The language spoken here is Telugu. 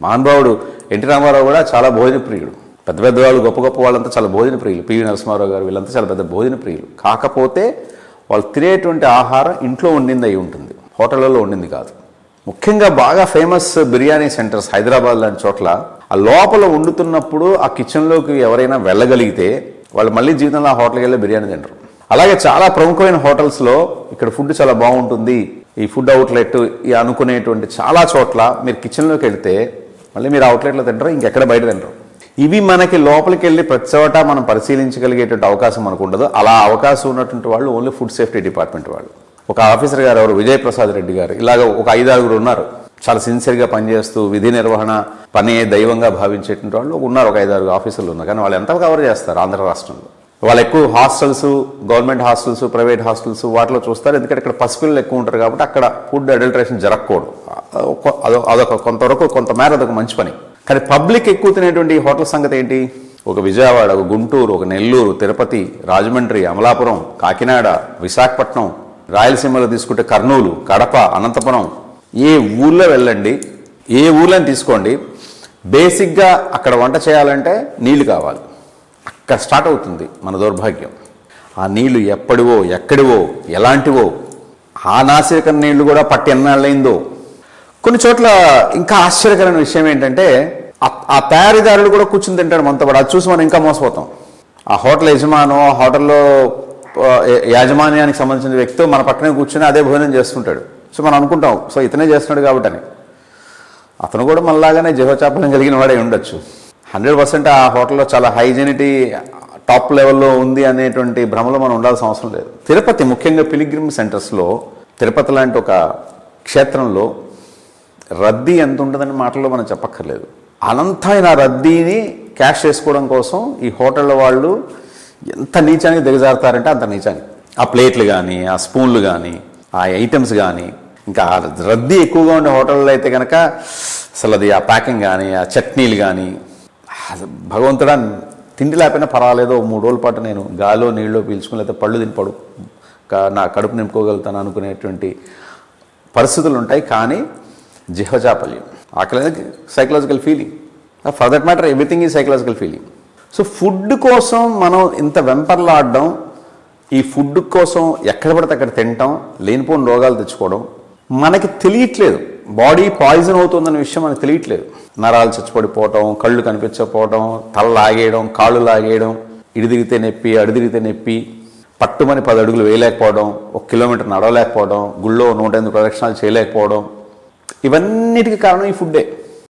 మహానుభావుడు ఎన్టీ రామారావు కూడా చాలా భోజన ప్రియుడు. పెద్ద పెద్ద వాళ్ళు గొప్ప గొప్ప వాళ్ళంతా చాలా భోజన ప్రియులు. పివి నరసింహారావు గారు వీళ్ళంతా చాలా పెద్ద భోజన ప్రియులు. కాకపోతే వాళ్ళు తినేటువంటి ఆహారం ఇంట్లో వండింది అయి ఉంటుంది, హోటళ్లలో వండింది కాదు. ముఖ్యంగా బాగా ఫేమస్ బిర్యానీ సెంటర్స్ హైదరాబాద్ లాంటి చోట్ల ఆ లోపల వండుతున్నప్పుడు ఆ కిచెన్లోకి ఎవరైనా వెళ్ళగలిగితే వాళ్ళు మళ్ళీ జీవితంలో ఆ హోటల్కి వెళ్ళి బిర్యానీ తింటారు. అలాగే చాలా ప్రముఖమైన హోటల్స్లో ఇక్కడ ఫుడ్ చాలా బాగుంటుంది, ఈ ఫుడ్ అవుట్లెట్ ఈ అనుకునేటువంటి చాలా చోట్ల మీరు కిచెన్లోకి వెళ్తే మళ్ళీ మీరు అవుట్లెట్లో తింటారు, ఇంకెక్కడ బయట తింటారు. ఇవి మనకి లోపలికి వెళ్ళి ప్రతి చోట మనం పరిశీలించగలిగేటువంటి అవకాశం మనకు ఉండదు. అలా అవకాశం ఉన్నటువంటి వాళ్ళు ఓన్లీ ఫుడ్ సేఫ్టీ డిపార్ట్మెంట్ వాళ్ళు. ఒక ఆఫీసర్ గారు ఎవరు విజయ్ ప్రసాద్ రెడ్డి గారు, ఇలాగ ఒక 5-6 ఉన్నారు చాలా సిన్సియర్గా పనిచేస్తూ విధి నిర్వహణ పని దైవంగా భావించేటువంటి వాళ్ళు ఉన్నారు. ఒక 5-6 ఆఫీసర్లు ఉన్నారు. కానీ వాళ్ళు ఎంత కవర్ చేస్తారు ఆంధ్ర రాష్ట్రంలో? వాళ్ళు ఎక్కువ hostels, government hostels, private hostels వాటిలో చూస్తారు. ఎందుకంటే ఇక్కడ పసిపిల్లలు ఎక్కువ ఉంటారు కాబట్టి అక్కడ ఫుడ్ అడల్టరేషన్ జరగకూడదు. అదొక కొంతవరకు కొంతమేర అదొక మంచి పని. కానీ పబ్లిక్ ఎక్కువ తినేటువంటి హోటల్ సంగతి ఏంటి? ఒక విజయవాడ, ఒక గుంటూరు, ఒక నెల్లూరు, తిరుపతి, రాజమండ్రి, అమలాపురం, కాకినాడ, విశాఖపట్నం, రాయలసీమలో తీసుకుంటే కర్నూలు, కడప, అనంతపురం, ఏ ఊళ్ళో వెళ్ళండి, ఏ ఊళ్ళని తీసుకోండి, బేసిక్గా అక్కడ వంట చేయాలంటే నీళ్లు కావాలి. అక్కడ స్టార్ట్ అవుతుంది మన దౌర్భాగ్యం. ఆ నీళ్లు ఎప్పటివో, ఎక్కడివో, ఎలాంటివో, ఆ నాసిరకం నీళ్లు కూడా పట్టి ఎన్నాళ్ళైందో. కొన్ని చోట్ల ఇంకా ఆశ్చర్యకరమైన విషయం ఏంటంటే ఆ తయారీదారులు కూడా కూర్చుని తింటాడు మనతో పాటు. అది చూసి మనం ఇంకా మోసపోతాం. ఆ హోటల్ యజమాను, ఆ హోటల్లో యాజమాన్యానికి సంబంధించిన వ్యక్తి మన పక్కనే కూర్చొని అదే భోజనం చేస్తుంటాడు. సో మనం అనుకుంటాం సో ఇతనే చేస్తున్నాడు కాబట్టి అని. అతను కూడా మనలాగానే జీవచాపల్యం కలిగిన వాడే ఉండొచ్చు. 100% ఆ హోటల్లో చాలా హైజీనిటీ టాప్ లెవెల్లో ఉంది అనేటువంటి భ్రమలో మనం ఉండాల్సిన అవసరం లేదు. తిరుపతి, ముఖ్యంగా పిలిగ్రిమ్ సెంటర్స్లో, తిరుపతి లాంటి ఒక క్షేత్రంలో రద్దీ ఎంత ఉంటుందని మాటల్లో మనం చెప్పక్కర్లేదు. అనంతమైన రద్దీని క్యాష్ చేసుకోవడం కోసం ఈ హోటళ్ళ వాళ్ళు ఎంత నీచానికి దిగజారుతారంటే అంత నీచానికి. ఆ ప్లేట్లు కానీ, ఆ స్పూన్లు కానీ, ఆ ఐటమ్స్ కానీ, ఇంకా రద్దీ ఎక్కువగా ఉండే హోటల్లో అయితే కనుక అసలు అది ఆ ప్యాకింగ్ కానీ, ఆ చట్నీలు కానీ, భగవంతుడా తిండి లేకపోయినా పర్వాలేదు 3 రోజుల పాటు నేను గాలో నీళ్ళు పీల్చుకుని లేకపోతే పళ్ళు తిని నా కడుపు నింపుకోగలుగుతాను అనుకునేటువంటి పరిస్థితులు ఉంటాయి. కానీ జిహ్వచాపల్యం, ఆకలి psychological feeling. For that matter everything is psychological feeling. So food కోసం మనం ఇంత వెంపర్లాడడం, ఈ ఫుడ్ కోసం ఎక్కడ పడితే అక్కడ తినటం, లేనిపోని రోగాలు తెచ్చుకోవడం మనకి తెలియట్లేదు. బాడీ పాయిజన్ అవుతుందనే విషయం మనకు తెలియట్లేదు. నరాలు చచ్చిపడిపోవటం, కళ్ళు కనిపించకపోవడం, తల లాగేయడం, కాళ్ళు లాగేయడం, ఇడిదిగితే నొప్పి, అడిదిగితే నొప్పి, పట్టుమని 10 అడుగులు వేయలేకపోవడం, 1 కిలోమీటర్ నడవలేకపోవడం, గుళ్ళో 108 ప్రదక్షిణాలు చేయలేకపోవడం, ఇవన్నిటికీ కారణం ఈ ఫుడ్డే.